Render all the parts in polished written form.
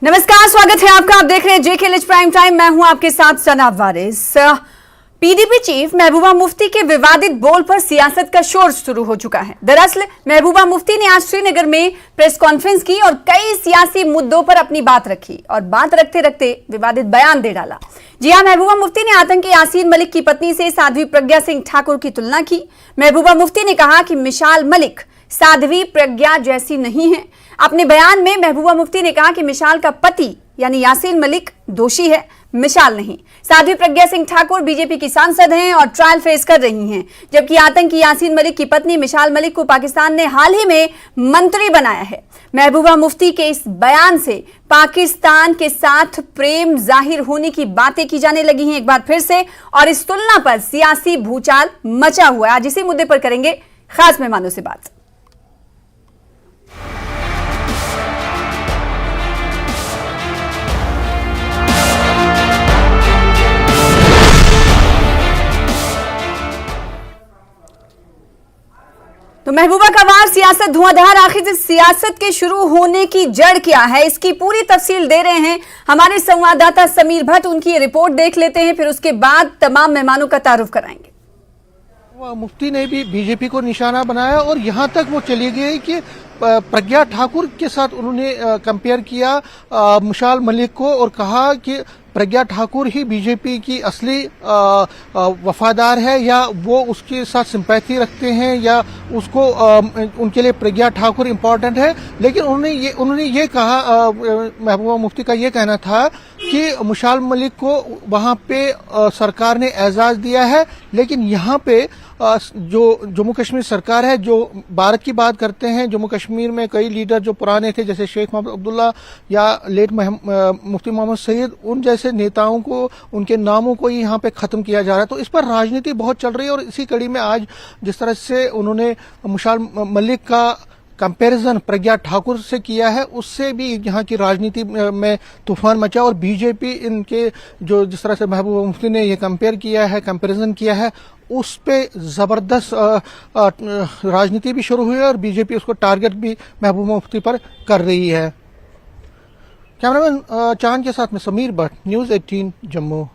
नमस्कार, स्वागत है आपका। आप देख रहे हैं जेकेएलएच प्राइम टाइम। मैं हूं आपके साथ सना वारिस। पीडीपी चीफ महबूबा मुफ्ती के विवादित बोल पर सियासत का शोर शुरू हो चुका है। दरअसल महबूबा मुफ्ती ने आज श्रीनगर में प्रेस कॉन्फ्रेंस की और कई सियासी मुद्दों पर अपनी बात रखी और बात रखते रखते विवादित बयान दे डाला। जी हां, महबूबा मुफ्ती ने आतंकी यासीन मलिक की पत्नी से साध्वी प्रज्ञा सिंह ठाकुर की तुलना की। महबूबा मुफ्ती ने कहा कि मिसाल मलिक साध्वी प्रज्ञा जैसी नहीं है। अपने बयान में महबूबा मुफ्ती ने कहा कि मिसाल का पति यानी यासीन मलिक दोषी है, मिसाल नहीं। साध्वी प्रज्ञा सिंह ठाकुर बीजेपी की सांसद हैं और ट्रायल फेस कर रही हैं, जबकि आतंकी यासीन मलिक की पत्नी मिसाल मलिक को पाकिस्तान ने हाल ही में मंत्री बनाया है। महबूबा मुफ्ती के इस बयान से पाकिस्तान के साथ प्रेम जाहिर होने की बातें की जाने लगी हैं एक बार फिर से, और इस तुलना पर सियासी भूचाल मचा हुआ है। आज इसी मुद्दे पर करेंगे खास मेहमानों से बात। तो महबूबा का वार, सियासत धुआंधार। आखिर इस सियासत के शुरू होने की जड़ क्या है, इसकी पूरी तफसील दे रहे हैं हमारे संवाददाता समीर भट्ट। उनकी रिपोर्ट देख लेते हैं, फिर उसके बाद तमाम मेहमानों का तारुफ कराएंगे। मुफ्ती ने भी बीजेपी को निशाना बनाया और यहां तक वो चली गई कि प्रज्ञा ठाकुर के साथ उन्होंने कंपेयर किया मिसाल मलिक को और कहा कि प्रज्ञा ठाकुर ही बीजेपी की असली वफादार है, या वो उसके साथ सिंपैथी रखते हैं, या उसको उनके लिए प्रज्ञा ठाकुर इम्पोर्टेंट है। लेकिन उन्होंने ये कहा, महबूबा मुफ्ती का ये कहना था कि मिसाल मलिक को वहां पे सरकार ने एजाज दिया है, लेकिन यहाँ पे जो जम्मू कश्मीर सरकार है, जो भारत की बात करते हैं, जम्मू कश्मीर में कई लीडर जो पुराने थे जैसे शेख मोहम्मद अब्दुल्ला या लेट मुफ्ती मोहम्मद सईद, उन जैसे नेताओं को, उनके नामों को यहाँ पे खत्म किया जा रहा है। तो इस पर राजनीति बहुत चल रही है और इसी कड़ी में आज जिस तरह से उन्होंने मिसाल मलिक का कंपैरिजन प्रज्ञा ठाकुर से किया है, उससे भी यहाँ की राजनीति में तूफान मचा और बीजेपी इनके जो जिस तरह से महबूबा मुफ्ती ने ये कंपेयर किया है, कंपैरिजन किया है, उस पे जबरदस्त राजनीति भी शुरू हुई है और बीजेपी उसको टारगेट भी महबूबा मुफ्ती पर कर रही है। कैमरामैन चांद के साथ में समीर भट्ट, न्यूज़ 18 जम्मू।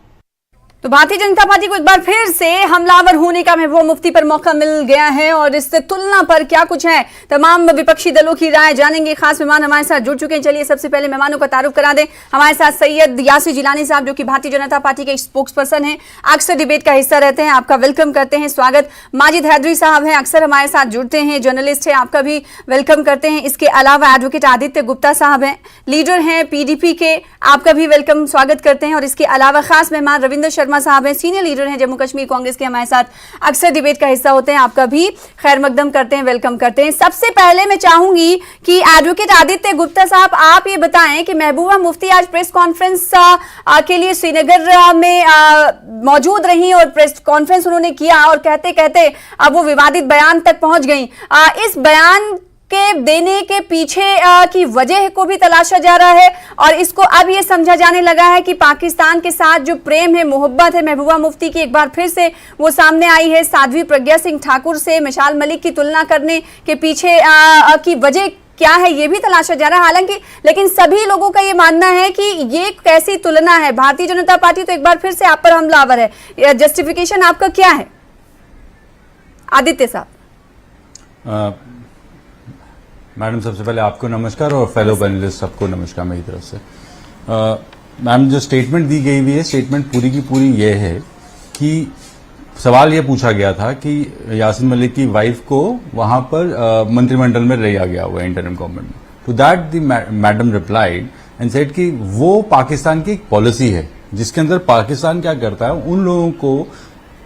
तो भारतीय जनता पार्टी को एक बार फिर से हमलावर होने का महबूबा मुफ्ती पर मौका मिल गया है और इस तुलना पर क्या कुछ है, तमाम विपक्षी दलों की राय जानेंगे। खास मेहमान हमारे साथ जुड़ चुके हैं। चलिए सबसे पहले मेहमानों का तारुफ करा दें। हमारे साथ सैयद यासिर जिलानी साहब, जो कि भारतीय जनता पार्टी के स्पोक्स पर्सन हैं, अक्सर डिबेट का हिस्सा रहते हैं। आपका वेलकम करते हैं, स्वागत। माजिद हैदरी साहब हैं, अक्सर हमारे साथ जुड़ते हैं, जर्नलिस्ट है, आपका भी वेलकम करते हैं। इसके अलावा एडवोकेट आदित्य गुप्ता साहब हैं, लीडर हैं पीडीपी के, आपका भी वेलकम स्वागत करते हैं। और इसके अलावा खास मेहमान रविंद्र शर्मा साहब हैं, सीनियर लीडर हैं जम्मू कश्मीर कांग्रेस के, हमारे साथ अक्सर डिबेट का हिस्सा होते हैं, आपका भी खैर मकदम करते हैं, वेलकम करते हैं। सबसे पहले मैं चाहूंगी कि एडवोकेट आदित्य गुप्ता साहब, आप ये बताएं कि महबूबा मुफ्ती आज प्रेस कॉन्फ्रेंस के लिए श्रीनगर में मौजूद रही और प्रेस कॉन्फ्रेंस उन्होंने किया और कहते कहते अब वो विवादित बयान तक पहुंच गई। इस बयान के देने के पीछे की वजह को भी तलाशा जा रहा है और इसको अब ये समझा जाने लगा है कि पाकिस्तान के साथ जो प्रेम है, मोहब्बत है महबूबा मुफ्ती की, एक बार फिर से वो सामने आई है। साध्वी प्रज्ञा सिंह ठाकुर से मिसाल मलिक की तुलना करने के पीछे की वजह क्या है, ये भी तलाशा जा रहा है। हालांकि लेकिन सभी लोगों का ये मानना है कि ये कैसी तुलना है, भारतीय जनता पार्टी तो एक बार फिर से आप पर हमलावर है। जस्टिफिकेशन आपका क्या है आदित्य साहब? मैडम, सबसे पहले आपको नमस्कार और फेलो पैनलिस्ट सबको नमस्कार मेरी तरफ से। मैम, जो स्टेटमेंट दी गई हुई है, स्टेटमेंट पूरी की पूरी ये है कि सवाल ये पूछा गया था कि यासीन मलिक की वाइफ को वहां पर मंत्रिमंडल में लिया गया हुआ इंटरिम गवर्नमेंट में। To that the madam replied and said कि वो पाकिस्तान की एक पॉलिसी है जिसके अंदर पाकिस्तान क्या करता है, उन लोगों को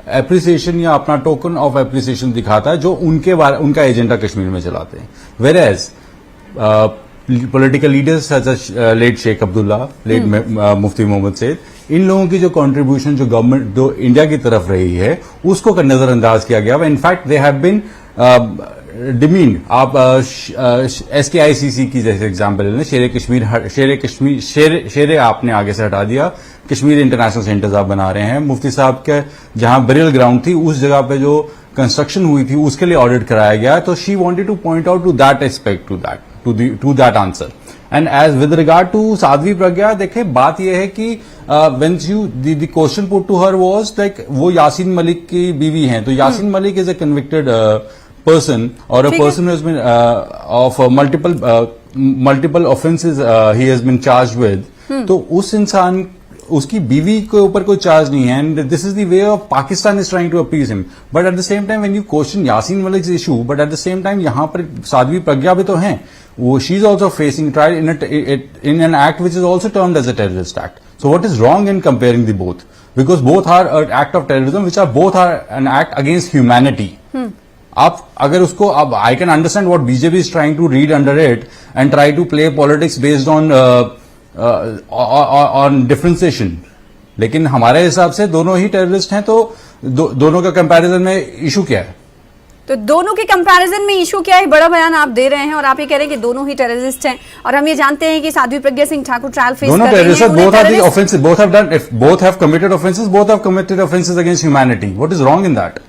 एप्रिसिएशन या अपना टोकन ऑफ एप्रिसिएशन दिखाता है जो उनका एजेंडा कश्मीर में चलाते हैं। Where as political leaders such as late Sheikh Abdullah, late Mufti Mohammad Sayeed, इन लोगों की जो कंट्रीब्यूशन जो गवर्नमेंट जो इंडिया की तरफ रही है उसको नजरअंदाज किया गया। In fact they have been demeaned. आप SKICC की जैसे एग्जाम्पल लें, शेर आपने आगे से हटा दिया, कश्मीर इंटरनेशनल सेंटर्स आप बना रहे हैं। मुफ्ती साहब के जहां बरियल ग्राउंड थी उस जगह पे जो कंस्ट्रक्शन हुई थी उसके लिए ऑडिट कराया गया। तो she wanted to point out to that aspect, to that answer. And as with regard to Sadhvi Pragya, देखे बात यह है कि when you the question put to her was like वो यासीन मलिक की बीवी हैं, तो Yasin Malik is a convicted person or a person who has been of multiple offenses he has been charged with, तो उस इंसान उसकी बीवी के ऊपर कोई चार्ज नहीं है, and this is the way of Pakistan is trying to appease him, but at the same time when you question Yasin Malik issue, but at the same time यहाँ पर साध्वी प्रज्ञा भी तो हैं, वो she is also facing trial in an act which is also termed as a terrorist act. So what is wrong in comparing the both, because both are act of terrorism which are both are an act against humanity. आप अगर उसको, अब I can understand what BJP is trying to read under it and try to play politics based on differentiation, लेकिन हमारे हिसाब से दोनों ही terrorist हैं, तो दोनों का कंपैरिजन में इशू क्या है? तो दोनों के कंपैरिजन में इशू क्या है? बड़ा बयान आप दे रहे हैं और आप ये कह रहे हैं कि दोनों ही टेररिस्ट हैं, और हम ये जानते हैं कि साध्वी प्रज्ञा सिंह ठाकुर ट्रायल फेस कर रही हैं. Both are the offences, both have done, if both have committed offences, both have committed offences against humanity. What is wrong in that?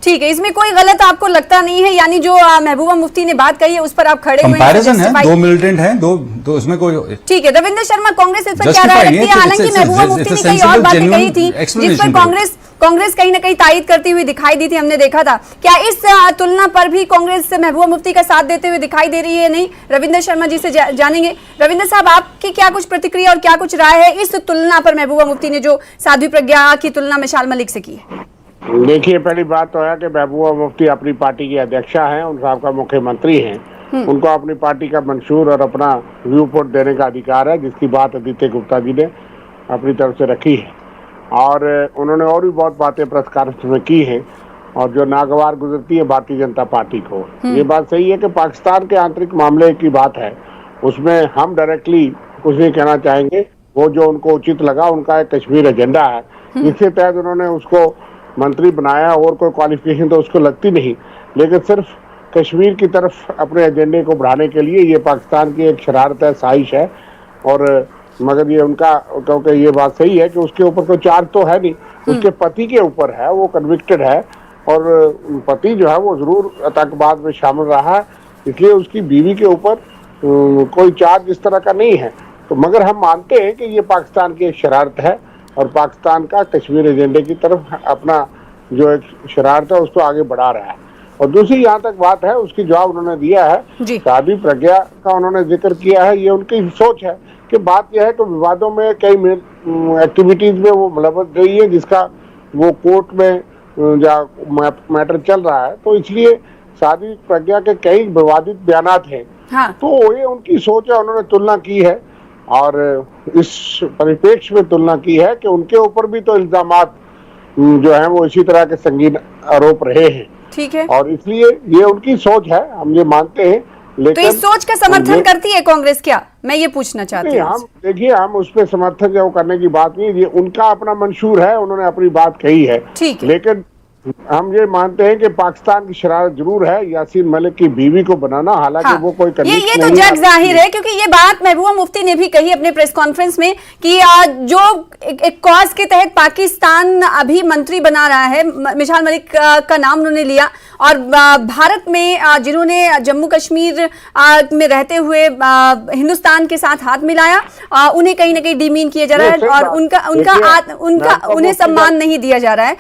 ठीक है, इसमें कोई गलत आपको लगता नहीं है, यानी जो महबूबा मुफ्ती ने बात कही है उस पर आप खड़े हुए हैं. कंपैरिजन है, दो मिलिटेंट हैं, दो इसमें कोई. ठीक है, रविंद्र शर्मा कांग्रेस इस पर क्या राय रखती है? हालांकि महबूबा मुफ्ती ने कई और बातें कही थी जिस पर कांग्रेस कहीं ना कहीं तायद करती हुई दिखाई दी थी, हमने देखा था. क्या इस तुलना पर भी कांग्रेस महबूबा मुफ्ती का साथ देते हुए दिखाई दे रही है? नहीं, रविंद्र शर्मा जी से जानेंगे. रविंद्र साहब, आपकी क्या कुछ प्रतिक्रिया और क्या कुछ राय है इस तुलना पर महबूबा मुफ्ती ने जो साध्वी प्रज्ञा की तुलना मिसाल मलिक से की है? देखिए, पहली बात तो है कि महबूबा मुफ्ती अपनी पार्टी की अध्यक्षा हैं, उन साहब का मुख्यमंत्री हैं, उनको अपनी पार्टी का मंशूर और अपना व्यू पॉइंट देने का अधिकार है, जिसकी बात आदित्य गुप्ता जी ने अपनी तरफ से रखी है, और उन्होंने और भी बहुत बातें प्रेस कॉन्फ्रेंस में की हैं, और जो नागवार गुजरती है भारतीय जनता पार्टी को. ये बात सही है कि पाकिस्तान के आंतरिक मामले की बात है, उसमें हम डायरेक्टली कुछ नहीं कहना चाहेंगे. वो जो उनको उचित लगा, उनका एक कश्मीर एजेंडा है, जिसके तहत उन्होंने उसको मंत्री बनाया, और कोई क्वालिफिकेशन तो उसको लगती नहीं, लेकिन सिर्फ कश्मीर की तरफ अपने एजेंडे को बढ़ाने के लिए ये पाकिस्तान की एक शरारत है, साजिश है. और मगर ये उनका, क्योंकि ये बात सही है कि उसके ऊपर कोई चार्ज तो है नहीं, उसके पति के ऊपर है, वो कन्विक्टेड है, और पति जो है वो जरूर आतंकवाद में शामिल रहा है, इसलिए उसकी बीवी के ऊपर कोई चार्ज इस तरह का नहीं है. तो मगर हम मानते हैं कि ये पाकिस्तान की एक शरारत है, और पाकिस्तान का कश्मीर एजेंडे की तरफ अपना जो एक शरारत है उसको आगे बढ़ा रहा है. और दूसरी यहाँ तक बात है, उसकी जवाब उन्होंने दिया है, साध्वी प्रज्ञा का उन्होंने जिक्र किया है, ये उनकी सोच है कि बात यह है कि विवादों में कई एक्टिविटीज में वो मुलव्वस रही है, जिसका वो कोर्ट में मैटर चल रहा है, तो इसलिए साध्वी प्रज्ञा के कई विवादित बयानात हैं. हाँ. तो ये उनकी सोच है, उन्होंने तुलना की है, और इस परिप्रेक्ष्य में तुलना की है कि उनके ऊपर भी तो इल्जामात जो हैं वो इसी तरह के संगीन आरोप रहे हैं. ठीक है, और इसलिए ये उनकी सोच है, हम ये मानते हैं. लेकिन तो इस सोच का समर्थन करती है कांग्रेस क्या? मैं ये पूछना चाहती हूँ. हम देखिए, हम उस पर समर्थन जो करने की बात नहीं, ये उनका अपना मंशूर है, उन्होंने अपनी बात कही है. ठीक है, लेकिन हम ये मानते हैं कि पाकिस्तान की शरारत जरूर है यासीन मलिक की बीवी को बनाना, हालांकि वो कोई ये तो जग जाहिर है, क्योंकि ये बात महबूबा मुफ्ती ने भी कही अपने प्रेस कॉन्फ्रेंस में कि जो एक कॉज के तहत पाकिस्तान अभी मंत्री बना रहा है, मिसाल मलिक का नाम उन्होंने लिया, और भारत में जिन्होंने जम्मू कश्मीर में रहते हुए हिंदुस्तान के साथ हाथ मिलाया, उन्हें कहीं ना कहीं डिमीन किया जा रहा है, और उन्हें सम्मान नहीं दिया जा रहा है.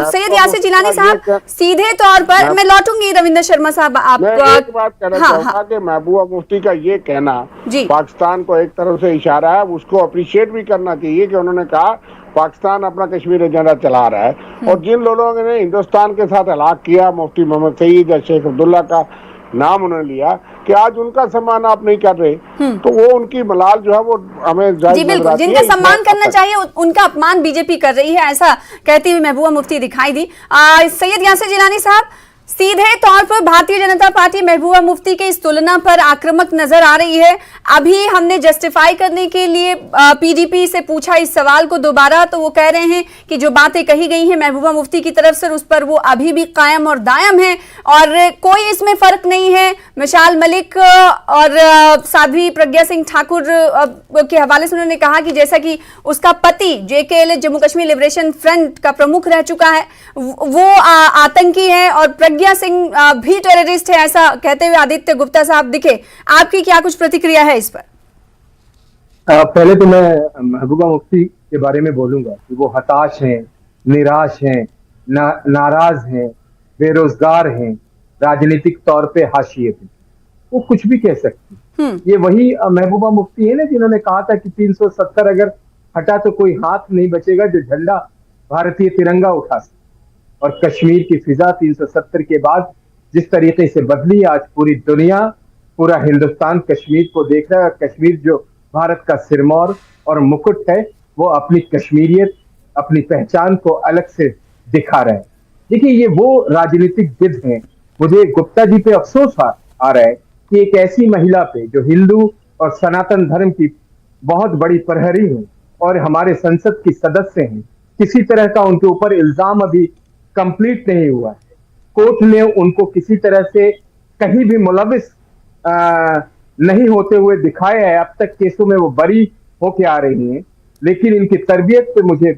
सैयद यासिर जिलानी साहब, सीधे तौर पर मैं लौटूंगी रविंद्र शर्मा साहब, आप एक बात कहना चाहूंगा कि महबूबा मुफ्ती का ये कहना पाकिस्तान को एक तरफ से इशारा है, उसको अप्रिशिएट भी करना चाहिए कि उन्होंने कहा पाकिस्तान अपना कश्मीर एजेंडा चला रहा है, और जिन लोगों ने हिंदुस्तान के साथ हलाक किया, मुफ्ती मोहम्मद सईद या शेख अब्दुल्ला का नाम उन्होंने लिया, कि आज उनका सम्मान आप नहीं कर रहे, तो वो उनकी मलाल जो है वो हमें जी बिल्कुल, जिनका सम्मान करना चाहिए उनका अपमान बीजेपी कर रही है, ऐसा कहती हुई महबूबा मुफ्ती दिखाई दी. सैयद यासिर जिलानी साहब, सीधे तौर पर भारतीय जनता पार्टी महबूबा मुफ्ती के इस तुलना पर आक्रामक नजर आ रही है. अभी हमने जस्टिफाई करने के लिए पीडीपी से पूछा इस सवाल को दोबारा, तो वो कह रहे हैं कि जो बातें कही गई हैं महबूबा मुफ्ती की तरफ से, उस पर वो अभी भी कायम और दायम है, और कोई इसमें फर्क नहीं है. मिसाल मलिक और साध्वी प्रज्ञा सिंह ठाकुर के हवाले से उन्होंने कहा कि जैसा कि उसका पति JKL Jammu Kashmir liberation front का प्रमुख रह चुका है, वो आतंकी है, और प्रज्ञा सिंह भी टेररिस्ट है, ऐसा कहते हुए आदित्य गुप्ता साहब दिखे. आपकी क्या कुछ प्रतिक्रिया है इस पर? पहले तो मैं महबूबा मुफ्ती के बारे में बोलूंगा कि वो हताश हैं, निराश हैं, नाराज हैं, बेरोजगार हैं, राजनीतिक तौर पे हाशिए पे, वो कुछ भी कह सकती हैं। ये वही महबूबा मुफ्ती है ना जिन्होंने कहा था कि 370 अगर हटा तो कोई हाथ नहीं बचेगा जो झंडा भारतीय तिरंगा उठा सके। और कश्मीर की फिजा 370 के बाद जिस तरीके से बदली, आज पूरी दुनिया, पूरा हिंदुस्तान कश्मीर को देख रहा है। और कश्मीर जो भारत का सिरमौर और मुकुट है, वो अपनी कश्मीरियत, अपनी पहचान को अलग से दिखा रहा है। देखिए, ये वो राजनीतिक जिद है। मुझे गुप्ता जी पे अफसोस आ रहा है कि एक ऐसी महिला पे जो हिंदू और सनातन धर्म की बहुत बड़ी प्रहरी है और हमारे संसद की सदस्य हैं, किसी तरह का उनके ऊपर इल्जाम अभी कंप्लीट नहीं हुआ है। कोर्ट ने उनको किसी तरह से कहीं भी मुलविस नहीं होते हुए दिखाया है। अब तक केसों में वो बरी होके आ रही हैं, लेकिन इनकी तरबियत पे मुझे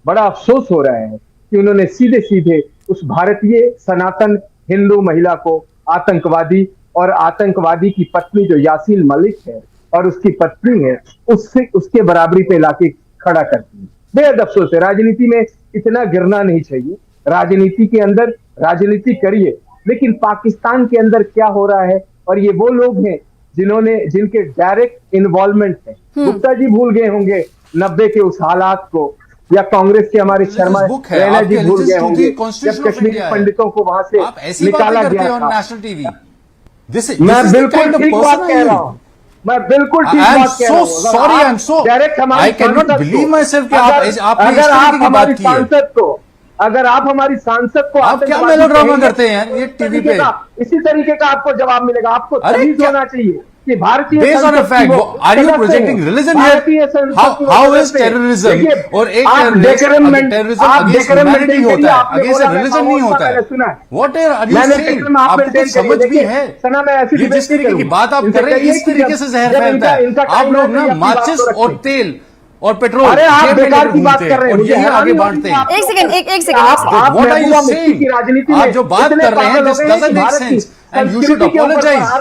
बड़ा अफसोस हो रहा है कि उन्होंने सीधे सीधे उस भारतीय सनातन हिंदू महिला को आतंकवादी, और आतंकवादी की पत्नी जो यासीन मलिक है और उसकी पत्नी है, उसके बराबरी पे लाके खड़ा करती है। बेहद अफसोस है। राजनीति में इतना गिरना नहीं चाहिए। राजनीति के अंदर राजनीति करिए, लेकिन पाकिस्तान के अंदर क्या हो रहा है, और ये वो लोग हैं जिनके डायरेक्ट इन्वॉल्वमेंट है। गुप्ता जी भूल गए होंगे 90 के उस हालात को, या कांग्रेस के हमारे शर्मा रैना जी भूल गए होंगे जब कश्मीरी पंडितों को वहां से निकाला गया था। नेशनल टीवी मैं बिल्कुल ठीक बात कह रहा हूँ। मैं बिल्कुल ठीक बात कह रहा हूँ। Sorry, I am so direct हमारी I can not believe myself कि आपने इस अगर तरीके की बात की है। अगर आप हमारी सांसद को आप क्या मेलोड्रामा करते हैं ये टीवी पे? इसी तरीके का आपको जवाब मिलेगा। आपको तमीज होना चाहिए कि भारतीय Based on a fact, are you projecting religion here? How is terrorism? और एक terrorism against humanity होता है, against religion नहीं होता है। What are you saying? आपको कुछ समझ भी है? ये जिस तरीके की बात आप कर रहे हैं, इस तरीके से जहर फैलता है। आप लोग ना माचिस और तेल और पेट्रोल आप बेकार की बात कर रहे हैं, और यही आगे बांटते हैं। एक second What are you saying? आप जो बात कर रहे हैं, this doesn't make sense and you should apologize.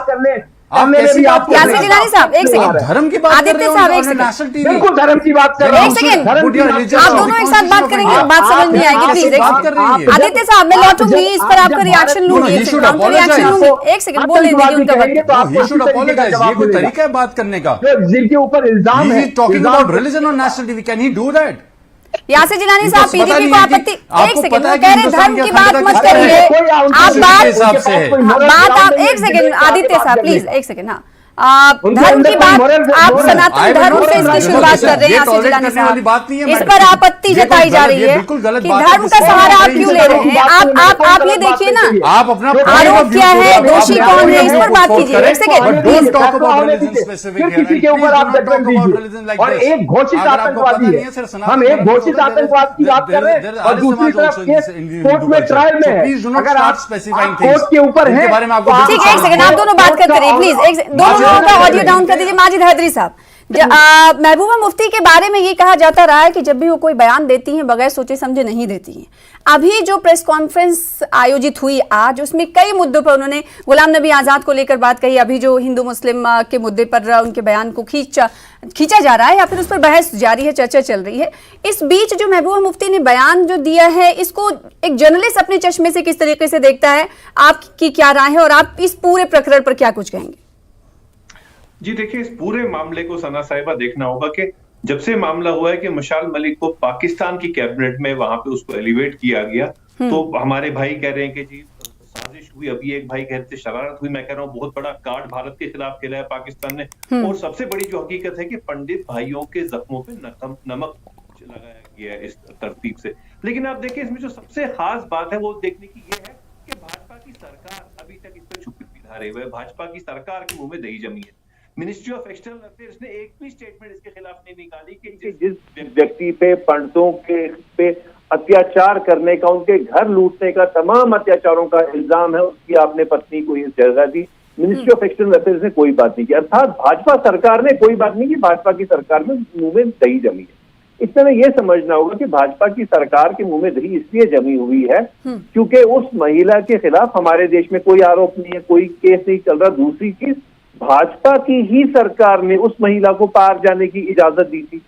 आप कैसी बात कर रहे हैं? जिलानी साहब, एक सेकंड। धर्म की बात कर रहे हो साहब, एक सेकंड। National TV. बिल्कुल धर्म की बात कर रहे एक सेकंड, आप दोनों एक साथ बात करेंगे, बात समझ नहीं आएगी। प्लीज एक सेकंड। आदित्य साहब, मैं लौटूंगी, इस पर आपका रिएक्शन लूंगी। एक सेकंड बोलने दीजिए उनका वक्त। He should apologize. ये कोई तरीका है बात करने का? जिनके ऊपर इल्जाम है, He is talking about religion on national TV. Can he do that? Yasir Jilani साहब, पीडीपी को आपत्ति। एक सेकंड, वो कह रहे धर्म की बात मत खतरा करिए। है। आप हिसाब से है। बात आप एक सेकंड आदित्य साहब, प्लीज एक सेकंड। हाँ, धर्म की बात, आप सनातन धर्म से इसकी शुरुआत कर रहे हैं यासिर जिलानी साहब। इस पर आपत्ति जताई जा रही है कि धर्म का सहारा आप क्यों ले रहे हैं। आप ये देखिए ना, आप अपना आरोप क्या है, दोषी कौन है, इस पर बात कीजिए। एक सेकंड, किसी के ऊपर आप जजमेंट दीजिए। और एक घोषित आतंकवादी है, हम एक घोषित आतंकवाद की बात कर रहे हैं और दूसरी तरफ केस कोर्ट में ट्रायल में है। अगर आप कोर्ट के ऊपर है, ठीक है, एक सेकंड, आप दोनों बात करते रहिए प्लीज। एक दोनों का ऑडियो डाउन कर दीजिए। माजिद हैदरी साहब, महबूबा मुफ्ती के बारे में ये कहा जाता रहा है कि जब भी वो कोई बयान देती हैं बगैर सोचे समझे नहीं देती हैं। अभी जो प्रेस कॉन्फ्रेंस आयोजित हुई आज, उसमें कई मुद्दों पर उन्होंने गुलाम नबी आजाद को लेकर बात कही। अभी जो हिंदू मुस्लिम के मुद्दे पर उनके बयान को खींचा जा रहा है या फिर उस पर बहस जारी है, चर्चा चल रही है। इस बीच जो महबूबा मुफ्ती ने बयान जो दिया है, इसको एक जर्नलिस्ट अपने चश्मे से किस तरीके से देखता है, आपकी क्या राय है और आप इस पूरे प्रकरण पर क्या कुछ कहेंगे? जी देखिए, इस पूरे मामले को सना साहिबा देखना होगा कि जब से मामला हुआ है कि मुशाल मलिक को पाकिस्तान की कैबिनेट में वहां पे उसको एलिवेट किया गया, तो हमारे भाई कह रहे हैं कि जी साजिश हुई। अभी एक भाई कहते शरारत हुई। मैं कह रहा हूँ बहुत बड़ा कार्ड भारत के खिलाफ खेला है पाकिस्तान ने। और सबसे बड़ी जो हकीकत है कि पंडित भाइयों के जख्मों पे नमक लगाया गया है इस तरतीब से। लेकिन आप देखिए, इसमें जो सबसे खास बात है वो देखने की ये है कि भाजपा की सरकार अभी तक इस पर चुप्पी पिधा रही है। भाजपा की सरकार के मुंह में दही जमी है। मिनिस्ट्री ऑफ एक्सटर्नल अफेयर्स ने एक भी स्टेटमेंट इसके खिलाफ नहीं निकाली कि जिस व्यक्ति पे पंडितों के पे अत्याचार करने का, उनके घर लूटने का, तमाम अत्याचारों का इल्जाम है, उसकी आपने पत्नी को ये जगह दी। मिनिस्ट्री ऑफ एक्सटर्नल अफेयर्स ने कोई बात नहीं की। अर्थात भाजपा सरकार ने कोई बात नहीं की। भाजपा की सरकार में मुंह में दही जमी है। इसमें यह समझना होगा कि भाजपा की सरकार के मुंह में दही इसलिए जमी हुई है क्योंकि उस महिला के खिलाफ हमारे देश में कोई आरोप नहीं है, कोई केस नहीं चल रहा। दूसरी चीज, भाजपा की ही सरकार ने उस महिला को पार जाने की इजाजत दी थी।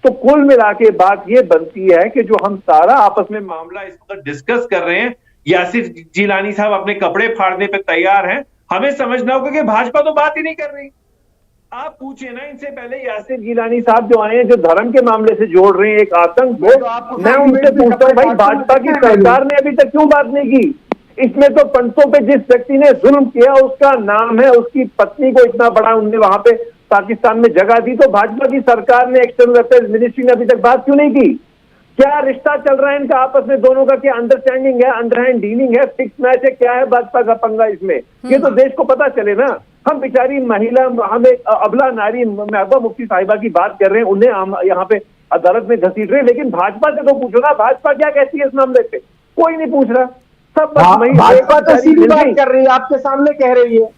तो कुल मिला के बात ये बनती है कि जो हम सारा आपस में मामला इस वक्त डिस्कस कर रहे हैं, यासिर जिलानी साहब अपने कपड़े फाड़ने पे तैयार हैं। हमें समझना होगा कि भाजपा तो बात ही नहीं कर रही। आप पूछिए ना इनसे पहले, यासिर जिलानी साहब जो आए हैं, जो धर्म के मामले से जोड़ रहे हैं एक आतंक को, मैं उनसे पूछता हूँ भाई भाजपा की सरकार ने अभी तक क्यों बात नहीं की? इसमें तो पंथों पे जिस व्यक्ति ने जुल्म किया उसका नाम है, उसकी पत्नी को इतना बड़ा उनने वहां पे पाकिस्तान में जगह दी, तो भाजपा की सरकार ने एक्सटर्नल अफेयर्स मिनिस्ट्री ने अभी तक बात क्यों नहीं की? क्या रिश्ता चल रहा है इनका आपस में दोनों का? क्या अंडरस्टैंडिंग है, अंडरहैंड डीलिंग है, फिक्स मैच है? क्या है भाजपा का पंगा इसमें? ये तो देश को पता चले ना। हम बेचारी महिला, हमें अबला नारी महबूबा मुफ्ती साहिबा की बात कर रहे हैं, उन्हें हम यहाँ पे अदालत में घसीट रहे हैं, लेकिन भाजपा से तो पूछो ना, भाजपा क्या कहती है इस मामले पे? कोई नहीं पूछ रहा। सब भाजपा तो सीधी बात कर रही है, आपके सामने कह रही है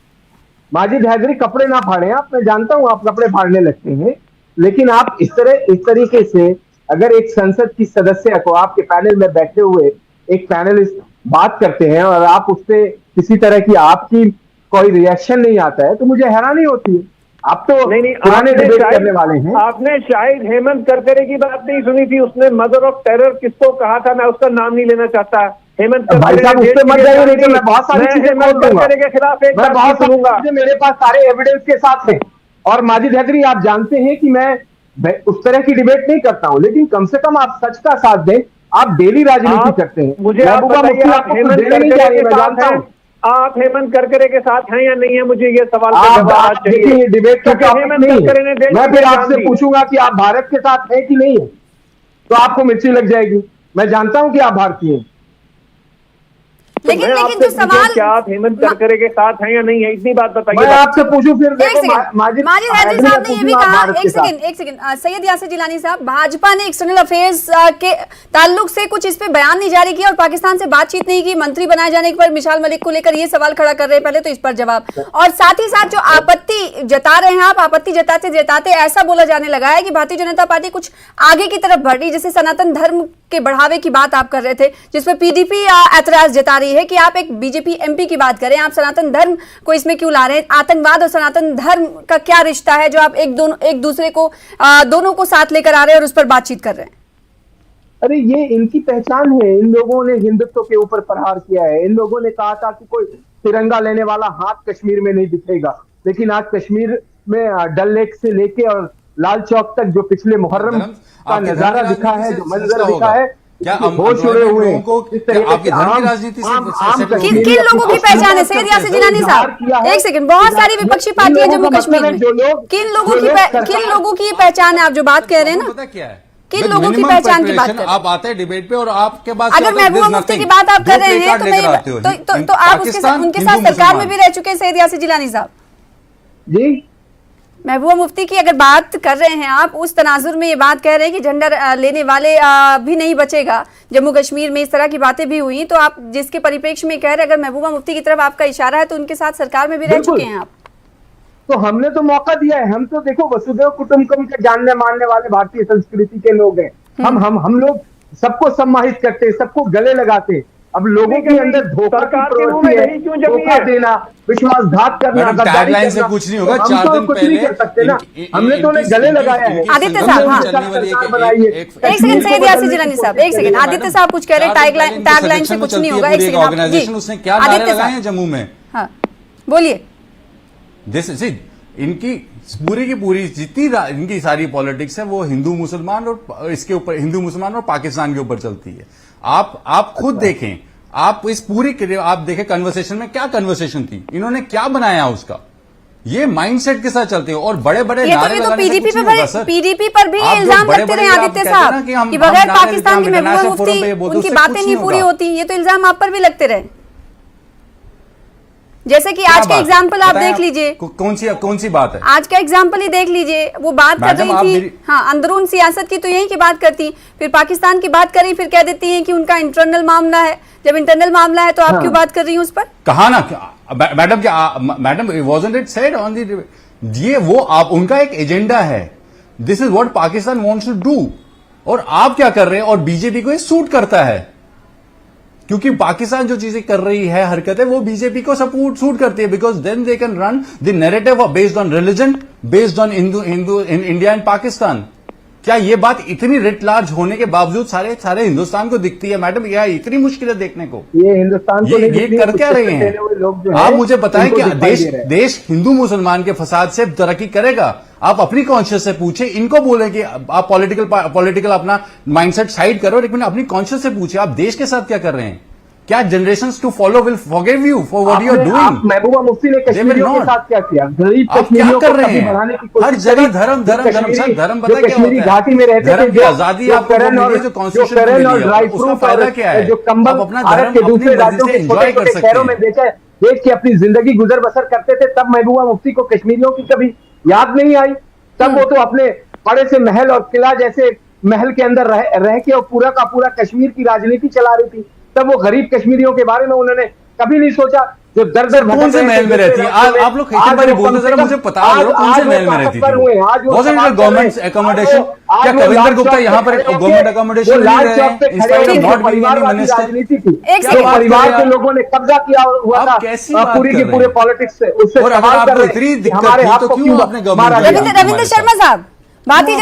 माजिद हैदरी कपड़े ना फाड़े। आप, मैं जानता हूं आप कपड़े फाड़ने लगते हैं, लेकिन आप इस तरीके से अगर एक संसद की सदस्य को आपके पैनल में बैठे हुए एक पैनलिस्ट बात करते हैं और आप उससे किसी तरह की आपकी कोई रिएक्शन नहीं आता है, तो मुझे हैरानी होती है। आप तो नहीं पुराने डिबेट करने वाले हैं। आपने शायद हेमंत करकरे की बात नहीं सुनी थी, उसने मदर ऑफ टेरर किसको कहा था? मैं उसका नाम नहीं लेना चाहता। हेमंत भाई साहब उससे मत जाइए, नहीं तो मैं बहुत सारी चीजें बोल दूंगा के खिलाफ एक मैं बहुत सारी चीजें मेरे पास सारे एविडेंस के साथ है। और माजिद हैदरी आप जानते हैं कि मैं उस तरह की डिबेट नहीं करता हूं, लेकिन कम से कम आप सच का साथ दें। आप डेली राजनीति करते हैं। मुझे आप हेमंत करकरे के साथ हैं या नहीं है, मुझे ये सवाल का जवाब चाहिए। डिबेट का टॉपिक नहीं है। मैं फिर आपसे पूछूंगा कि आप भारत के साथ हैं कि नहीं है, तो आपको मिर्ची लग जाएगी। मैं जानता हूं कि आप भारतीय हैं, लेकिन जो सवाल, क्या आप हेमंत करकरे के साथ हैं या नहीं है, इतनी बात बताइए। मैं आपसे पूछूं फिर माजिद हैदरी साहब ने ये भी कहा, एक सेकंड सैयद यासिर जिलानी साहब, भाजपा ने एक्सटर्नल अफेयर्स के ताल्लुक से कुछ इस पे बयान नहीं जारी किया और पाकिस्तान से बातचीत नहीं की। मंत्री बनाए जाने पर मिसाल मलिक को लेकर ये सवाल खड़ा कर रहे हैं, पहले तो इस पर जवाब, और साथ ही साथ जो आपत्ति जता रहे हैं आप, आपत्ति जताते जताते ऐसा बोला जाने लगा है कि भारतीय जनता पार्टी कुछ आगे की तरफ बढ़ रही, जैसे सनातन धर्म के बढ़ावे की बात आप कर रहे थे, जिसपे पीडीपी ऐतराज जता रही है कि आप एक बीजेपी एमपी की बात करें, आप सनातन धर्म को इसमें क्यों ला रहे हैं? आतंकवाद और सनातन धर्म का क्या रिश्ता है जो आप एक दूसरे को दोनों को साथ लेकर आ रहे हैं और उस पर बातचीत कर रहे हैं? अरे ये इनकी पहचान है। इन लोगों ने हिंदुत्व के ऊपर प्रहार किया है। इन लोगों ने कहा था कि कोई तिरंगा लेने वाला हाथ कश्मीर में नहीं दिखेगा, लेकिन आज कश्मीर में डल लेक से लेके और लाल चौक तक जो पिछले मुहर्रम का नजारा दिखा है, जो मंजर दिखा है, क्या होश उड़े हुए हैं। आपकी धर्म की राजनीति से किन लोगों की पहचान है सैयद यासिर जिलानी साहब? एक सेकंड, बहुत सारी विपक्षी पार्टियां जम्मू कश्मीर में, किन लोगों की पहचान है आप जो बात कह रहे हैं ना? पता क्या है, किन लोगों की पहचान की बात कर रहे हैं? आप आते हैं डिबेट पे और आपके पास अगर महबूबा मुफ्ती की बात आप कर रहे हैं तो आप उनके साथ सरकार में भी रह चुके हैं सैयद यासिर जिलानी साहब जी। महबूबा मुफ्ती की अगर बात कर रहे हैं आप, उस तनाजुर में ये बात कह रहे हैं कि झंडा लेने वाले भी नहीं बचेगा जम्मू कश्मीर में, इस तरह की बातें भी हुई, तो आप जिसके परिप्रेक्ष्य में कह रहे हैं, अगर महबूबा मुफ्ती की तरफ आपका इशारा है तो उनके साथ सरकार में भी रह चुके हैं आप। तो हमने तो मौका दिया है। हम तो देखो वसुदेव कुटुंबकम के जानने मानने वाले भारतीय संस्कृति के लोग हैं। हम लोग सबको सम्मानित करते हैं, सबको गले लगाते हैं। अब लोगों के अंदर धोखा की प्रवृत्ति है, धोखा देना, विश्वासघात करना, टैगलाइन से कुछ नहीं होगा। 4 दिन पहले नहीं कर सकते ना, हमने तो उन्हें गले लगाया है। आदित्य साहब, एक सेकंड सैयद यासिर जिलानी साहब, एक सेकंड, आदित्य साहब कुछ कह रहे हैं टैगलाइन से कुछ नहीं होगा। एक सेकंड, ऑर्गेनाइजेशन उसने क्या नारे लगाए हैं जम्मू में? हाँ बोलिए। इनकी पूरी की पूरी जितनी इनकी सारी पॉलिटिक्स है वो हिंदू मुसलमान और इसके ऊपर, हिंदू मुसलमान और पाकिस्तान के ऊपर चलती है। आप खुद देखें, आप इस पूरी आप देखें कन्वर्सेशन में क्या कन्वर्सेशन थी, इन्होंने क्या बनाया उसका, ये माइंडसेट के साथ चलते हो और बड़े बड़े नारे तो पीडीपी पर भी इल्जाम लगते रहे आदित्य साहब कि बगैर पाकिस्तान की महबूबा मुफ्ती उनकी बातें नहीं पूरी होती, ये तो इल्जाम आप पर भी लगते रहे। जैसे कि आज का एग्जाम्पल आप देख लीजिए, कौन सी बात है? आज का एग्जाम्पल ही देख लीजिए, वो बात कर रही थी, हाँ अंदरून सियासत की तो यही की बात करती, फिर पाकिस्तान की बात करी, फिर कह देती हैं कि उनका इंटरनल मामला है। जब इंटरनल मामला है तो आप क्यों बात कर रही हैं उस पर? कहा ना madam, madam wasn't it said on the, ये वो आप उनका एक एजेंडा है, this is what Pakistan wants to do, और आप क्या कर रहे हैं? और बीजेपी को ये सूट करता है। क्योंकि पाकिस्तान जो चीजें कर रही है, हरकतें, वो बीजेपी को सपोर्ट सूट करती है, because then they can run the narrative based on religion, based on Hindu in India and Pakistan. क्या ये बात इतनी रिट लार्ज होने के बावजूद सारे हिंदुस्तान को दिखती है मैडम? यह इतनी मुश्किल है देखने को? ये हिंदुस्तान को ये कर क्या रहे हैं आप? मुझे बताएं कि देश हिंदू मुसलमान के फसाद से तरक्की करेगा? आप अपनी कॉन्शियस से पूछे, इनको बोले कि आप पॉलिटिकल अपना माइंडसेट साइड करो, लेकिन अपनी कॉन्शियस से पूछे आप देश के साथ क्या कर रहे हैं? क्या generations to follow will forgive you for what you are doing? Mehbooba Mufti ने कश्मीरियों के साथ क्या किया? गरीब आप क्या कश्मीरियों कर को रहे बढ़ाने की हैं? कोशिश हर जगह धर्म पता क्या कश्मीरी होता घाटी में है? रहते थे, धर्म की आजादी आपको मिली, जो कॉन्स्टिट्यूशन करेल और मिली है, ड्राई उसका फ्रूट फायदा क्या है? जो कंबल आप अपना भारत के धर्म दूसरे अपनी राज्यों मर्जी के से छोटे एंजॉय कर छोटे सकते शहरों में हैं। बेच के अपनी जिंदगी गुजर बसर करते थे, तब महबूबा मुफ्ती को कश्मीरियों की कभी याद नहीं आई? तब वो तो अपने बड़े से महल और किला जैसे महल के अंदर रह के और पूरा का पूरा कश्मीर की राजनीति चला रही थी। तब वो गरीब कश्मीरियों के बारे में उन्होंने कभी नहीं सोचा। जो दर दर कौन से महल में रहती है आप लोग? बोलते जरा मुझे पता है कौन से महल में रहती थी? Government accommodation? क्या कविंदर गुप्ता यहाँ पर गवर्नमेंट अकोमोडेशन ले रहे हैं? परिवार के लोगों ने कब्जा किया हुआ था पूरी की पूरे पॉलिटिक्स से। उससे और अगर आपको इतनी दिक्कत थी तो क्यों आपने गवर्नमेंट? रविंद्र शर्मा साहब, भारतीय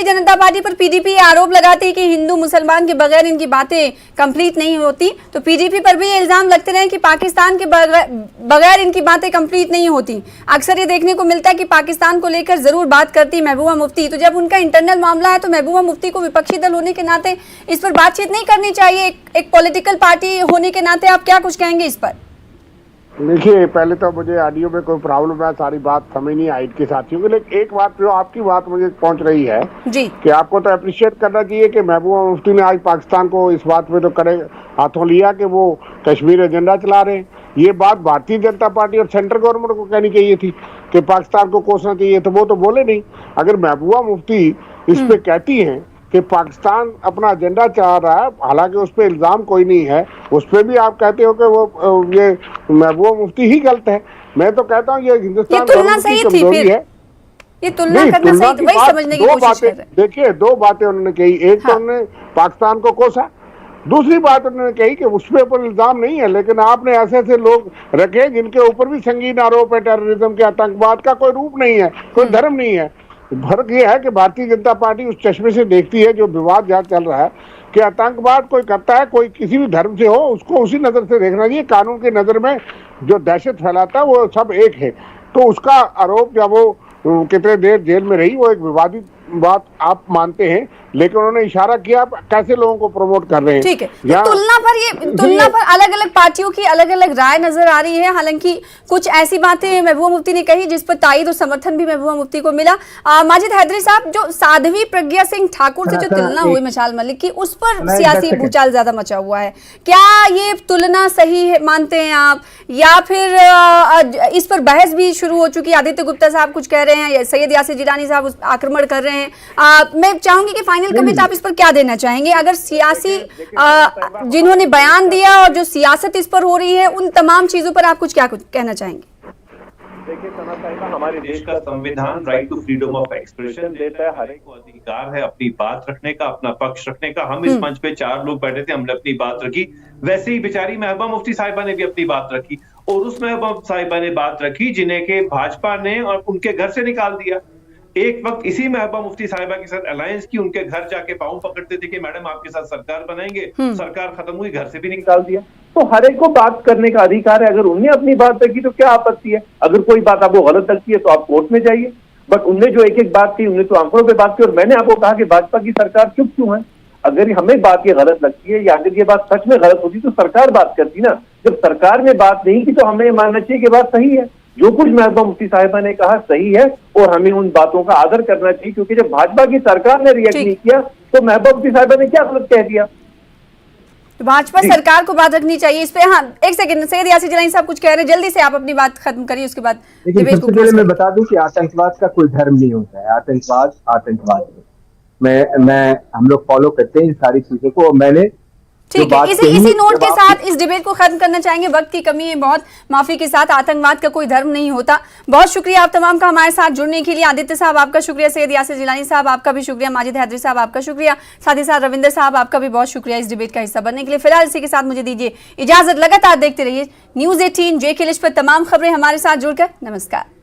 जनता पार्टी पर पीडीपी आरोप लगाती है कि हिंदू मुसलमान के बगैर इनकी बातें कंप्लीट नहीं होती, तो पीडीपी पर भी ये इल्जाम लगते रहे कि पाकिस्तान के बगैर इनकी बातें कंप्लीट नहीं होती। अक्सर ये देखने को मिलता है कि पाकिस्तान को लेकर जरूर बात करती महबूबा मुफ्ती, तो जब उनका इंटरनल मामला है तो महबूबा मुफ्ती को विपक्षी दल होने के नाते इस पर बातचीत नहीं करनी चाहिए? एक पॉलिटिकल पार्टी होने के नाते आप क्या कुछ कहेंगे इस पर? देखिए, पहले तो मुझे ऑडियो में कोई प्रॉब्लम है, सारी बात समझ नहीं आई के साथियों की, लेकिन एक बात जो आपकी बात मुझे पहुंच रही है जी, कि आपको तो अप्रिशिएट करना चाहिए कि महबूबा मुफ्ती ने आज पाकिस्तान को इस बात में तो करे हाथों लिया कि वो कश्मीर एजेंडा चला रहे हैं। ये बात भारतीय जनता पार्टी और सेंट्रल गवर्नमेंट को कहनी चाहिए थी कि पाकिस्तान को कोसना चाहिए, तो वो तो बोले नहीं। अगर महबूबा मुफ्ती इस पे कहती हैं कि पाकिस्तान अपना एजेंडा चला रहा है, हालांकि उस पर इल्जाम कोई नहीं है, उस पर भी आप कहते हो कि वो ये महबूबा मुफ्ती ही गलत है। मैं तो कहता हूँ ये हिंदुस्तान गवर्नमेंट की कमजोरी है। ये तुलना करना सही, वही समझने की कोशिश कर रहे हैं। देखिए, दो बातें उन्होंने कही, एक तो उन्होंने पाकिस्तान को कोसा, दूसरी बात उन्होंने कही कि उस पे ऊपर इल्जाम नहीं है, लेकिन आपने ऐसे ऐसे लोग रखे जिनके ऊपर भी संगीन आरोप है टेररिज्म के, आतंकवाद का कोई रूप नहीं है, कोई धर्म नहीं है। फर्क ये है कि भारतीय जनता पार्टी उस चश्मे से देखती है जो विवाद जहाँ चल रहा है कि आतंकवाद कोई करता है, कोई किसी भी धर्म से हो, उसको उसी नजर से देखना चाहिए। कानून की नजर में जो दहशत फैलाता है वो सब एक है। तो उसका आरोप जब वो कितने देर जेल में रही, वो एक विवादित बात आप मानते हैं, लेकिन उन्होंने इशारा किया कैसे लोगों को प्रमोट कर रहे हैं। ठीक है, तो तुलना पर अलग अलग पार्टियों की अलग अलग राय नजर आ रही है। हालांकि कुछ ऐसी बातें महबूबा मुफ्ती ने कही जिस पर ताईद और समर्थन भी महबूबा मुफ्ती को मिला। माजिद हैदरी साहब, जो साध्वी प्रज्ञा सिंह ठाकुर से जो तुलना हुई मशाल मलिक की, उस पर सियासी भूचाल ज्यादा मचा हुआ है, क्या ये तुलना सही है मानते हैं आप, या फिर इस पर बहस भी शुरू हो चुकी है? आदित्य गुप्ता साहब कुछ कह रहे हैं, सैयद यासिर जिलानी साहब आक्रमण कर रहे हैं। मैं चाहूंगी कि फाइनल कमेंट आप इस पर क्या देना चाहेंगे? अगर सियासी जिन्होंने बयान दिया और जो सियासत इस पर हो रही है, उन तमाम चीजों पर आप कुछ कहना चाहेंगे? देखिए सना साहिबा, हमारे देश का संविधान right to freedom of expression देता है, हर एक को अधिकार है अपनी बात रखने का, अपना पक्ष रखने का। हम इस मंच पे 4 लोग बैठे थे, हमने अपनी बात रखी, वैसे ही बेचारी महबूबा मुफ्ती साहिबा ने भी अपनी बात रखी, और उस महबूबा साहिबा ने बात रखी जिन्हें के भाजपा ने और उनके घर से निकाल दिया। एक वक्त इसी महबूबा मुफ्ती साहिबा के साथ अलायंस की, उनके घर जाके पांव पकड़ते थे कि मैडम आपके साथ सरकार बनाएंगे, सरकार खत्म हुई, घर से भी निकाल दिया। तो हर एक को बात करने का अधिकार है। अगर उनने अपनी बात रखी तो क्या आपत्ति है? अगर कोई बात आपको गलत लगती है तो आप कोर्ट में जाइए, बट उनने जो एक एक बात की, उन्हें तो आंकड़ों पे बात की। और मैंने आपको कहा कि भाजपा की सरकार चुप क्यों है? अगर हमें बात ये गलत लगती है या अगर ये बात सच में गलत होती तो सरकार बात करती ना। जब सरकार ने बात नहीं की तो हमें मानना चाहिए कि बात सही है, जो कुछ महबूबा मुफ्ती साहिबा ने कहा सही है, और हमें उन बातों का आदर करना चाहिए। क्योंकि जब भाजपा की सरकार ने रिएक्ट नहीं किया तो महबूबा मुफ्ती साहिबा ने क्या गलत कह दिया? तो भाजपा सरकार को बात रखनी चाहिए इस पे। हाँ, एक सेकंड, सैयद यासिर जिलानी साहब कुछ कह रहे हैं, जल्दी से आप अपनी बात खत्म करिए, उसके बाद सबसे पहले मैं बता दूं कि आतंकवाद का कोई धर्म नहीं होता है। आतंकवाद है। मैं हम लोग फॉलो करते हैं इन सारी चीजों को। मैंने ठीक है, इसी नोट के साथ इस डिबेट को खत्म करना चाहेंगे। वक्त की कमी है बहुत, माफी के साथ। आतंकवाद का कोई धर्म नहीं होता। बहुत शुक्रिया आप तमाम का हमारे साथ जुड़ने के लिए। आदित्य साहब आपका शुक्रिया, सैयद यासिर जिलानी साहब आपका भी शुक्रिया, माजिद हैदरी साहब आपका शुक्रिया, साथ ही साथ रविंदर साहब आपका भी बहुत शुक्रिया इस डिबेट का हिस्सा बनने के लिए। फिलहाल इसी के साथ मुझे दीजिए इजाजत। लगातार देखते रहिए News 18 JK लिस्ट पर तमाम खबरें हमारे साथ जुड़कर। नमस्कार।